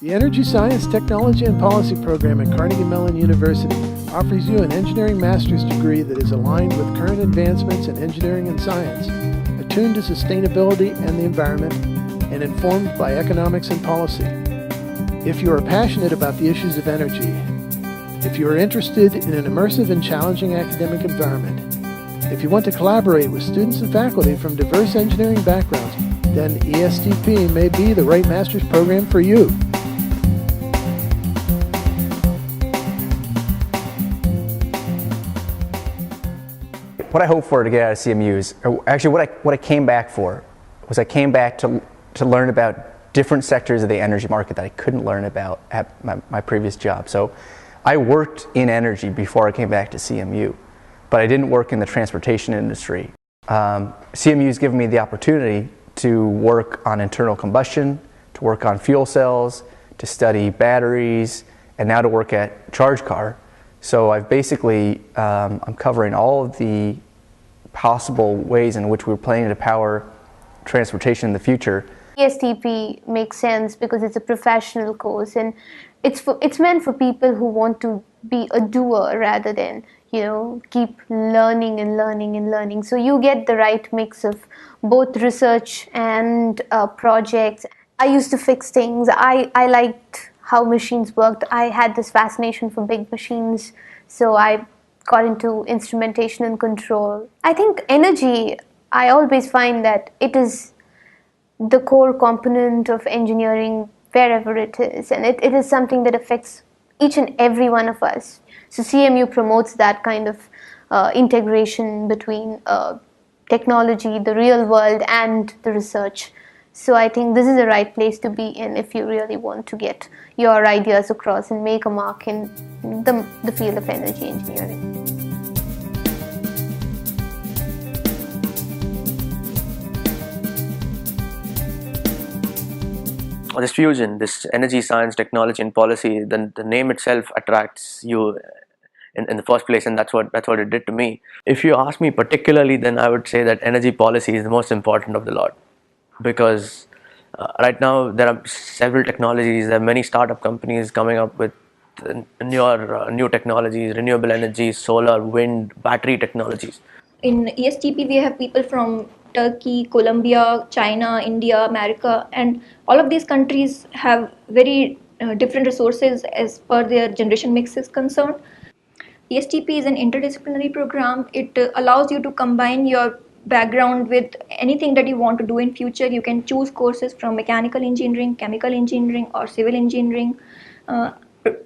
The Energy Science, Technology, and Policy program at Carnegie Mellon University offers you an engineering master's degree that is aligned with current advancements in engineering and science, attuned to sustainability and the environment, and informed by economics and policy. If you are passionate about the issues of energy, if you are interested in an immersive and challenging academic environment, if you want to collaborate with students and faculty from diverse engineering backgrounds, then ESTP may be the right master's program for you. What I hope for to get out of CMU is, or actually what I came back for, was I came back to learn about different sectors of the energy market that I couldn't learn about at my previous job. So I worked in energy before I came back to CMU, but I didn't work in the transportation industry. CMU has given me the opportunity to work on internal combustion, to work on fuel cells, to study batteries, and now to work at Charge Car. So I've basically, I'm covering all of the possible ways in which we're planning to power transportation in the future. ESTP makes sense because it's a professional course, and it's meant for people who want to be a doer rather than, keep learning and learning and learning. So you get the right mix of both research and projects. I used to fix things. I liked how machines worked. I had this fascination for big machines, so I got into instrumentation and control. I think energy, I always find that it is the core component of engineering wherever it is, and it is something that affects each and every one of us. So CMU promotes that kind of integration between technology, the real world, and the research. So I think this is the right place to be in if you really want to get your ideas across and make a mark in the field of energy engineering. This fusion, this energy science, technology, and policy, the name itself attracts you in the first place, and that's what it did to me. If you ask me particularly, then I would say that energy policy is the most important of the lot, because right now there are several technologies. There are many startup companies coming up with new technologies, renewable energy, solar, wind, battery technologies. In ESTP, we have people from Turkey, Colombia, China, India, America, and all of these countries have very different resources as per their generation mix is concerned. ESTP is an interdisciplinary program. It allows you to combine your background with anything that you want to do in future. You can choose courses from mechanical engineering, chemical engineering, or civil engineering.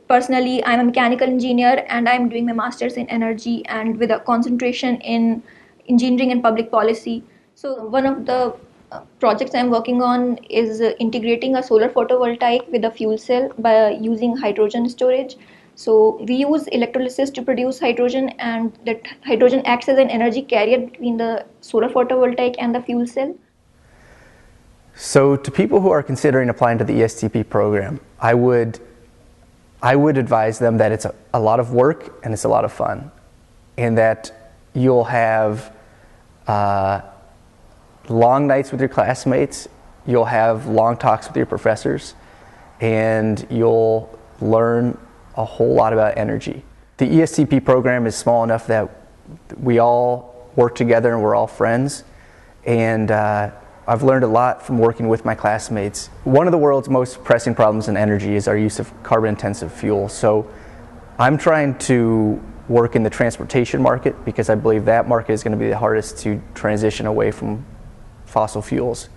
Personally, I'm a mechanical engineer and I'm doing my master's in energy and with a concentration in engineering and public policy. So one of the projects I'm working on is integrating a solar photovoltaic with a fuel cell by using hydrogen storage. So we use electrolysis to produce hydrogen, and that hydrogen acts as an energy carrier between the solar photovoltaic and the fuel cell. So to people who are considering applying to the ESTP program, I would advise them that it's a lot of work and it's a lot of fun, and that you'll have long nights with your classmates, you'll have long talks with your professors, and you'll learn a whole lot about energy. The ESTP program is small enough that we all work together and we're all friends, and I've learned a lot from working with my classmates. One of the world's most pressing problems in energy is our use of carbon-intensive fuel. So I'm trying to work in the transportation market because I believe that market is going to be the hardest to transition away from fossil fuels.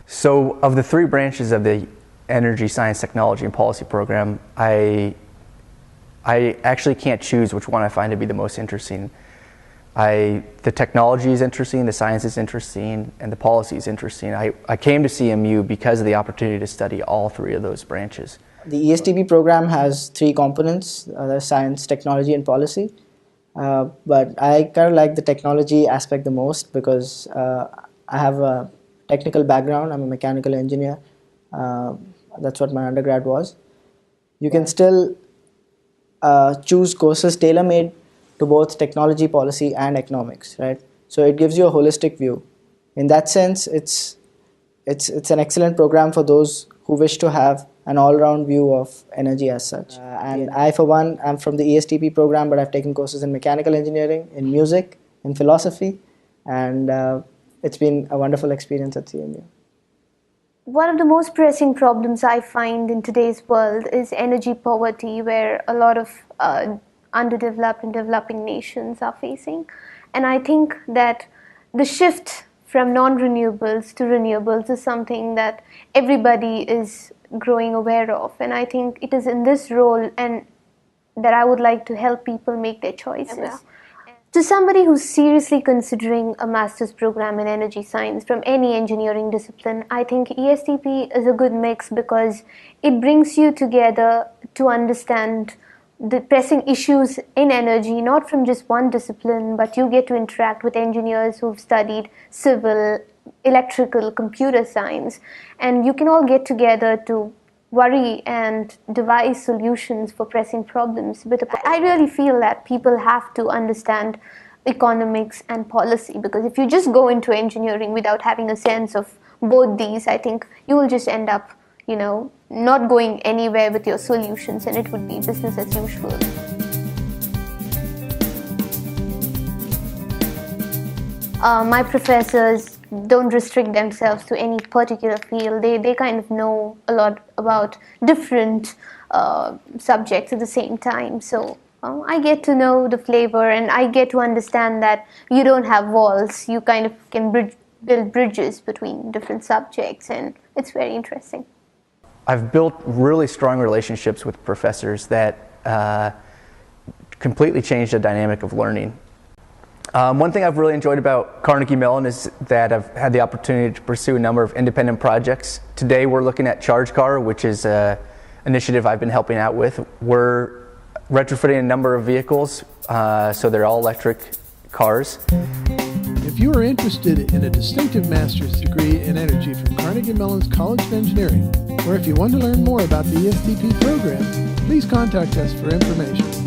So of the three branches of the Energy Science, Technology, and Policy program, I actually can't choose which one I find to be the most interesting. The technology is interesting, the science is interesting, and the policy is interesting. I came to CMU because of the opportunity to study all three of those branches. The ESTP program has three components, the science, technology, and policy. But I kind of like the technology aspect the most because I have a technical background. I'm a mechanical engineer. That's what my undergrad was. You can still choose courses tailor-made to both technology, policy, and economics, right? So it gives you a holistic view. In that sense, it's an excellent program for those who wish to have an all-round view of energy as such. And I, for one, am from the ESTP program, but I've taken courses in mechanical engineering, in music, in philosophy, and it's been a wonderful experience at CMU. One of the most pressing problems I find in today's world is energy poverty, where a lot of underdeveloped and developing nations are facing. And I think that the shift from non-renewables to renewables is something that everybody is growing aware of. And I think it is in this role and that I would like to help people make their choices. Yeah. To somebody who's seriously considering a master's program in energy science from any engineering discipline, I think ESTP is a good mix because it brings you together to understand the pressing issues in energy, not from just one discipline, but you get to interact with engineers who've studied civil, electrical, computer science, and you can all get together to worry and devise solutions for pressing problems. But I really feel that people have to understand economics and policy, because if you just go into engineering without having a sense of both these, I think you will just end up, not going anywhere with your solutions, and it would be business as usual. My professors don't restrict themselves to any particular field. They kind of know a lot about different subjects at the same time. So I get to know the flavor, and I get to understand that you don't have walls. You kind of can build bridges between different subjects, and it's very interesting. I've built really strong relationships with professors that completely changed the dynamic of learning. One thing I've really enjoyed about Carnegie Mellon is that I've had the opportunity to pursue a number of independent projects. Today we're looking at Charge Car, which is an initiative I've been helping out with. We're retrofitting a number of vehicles, so they're all electric cars. If you are interested in a distinctive master's degree in energy from Carnegie Mellon's College of Engineering, or if you want to learn more about the ESTP program, please contact us for information.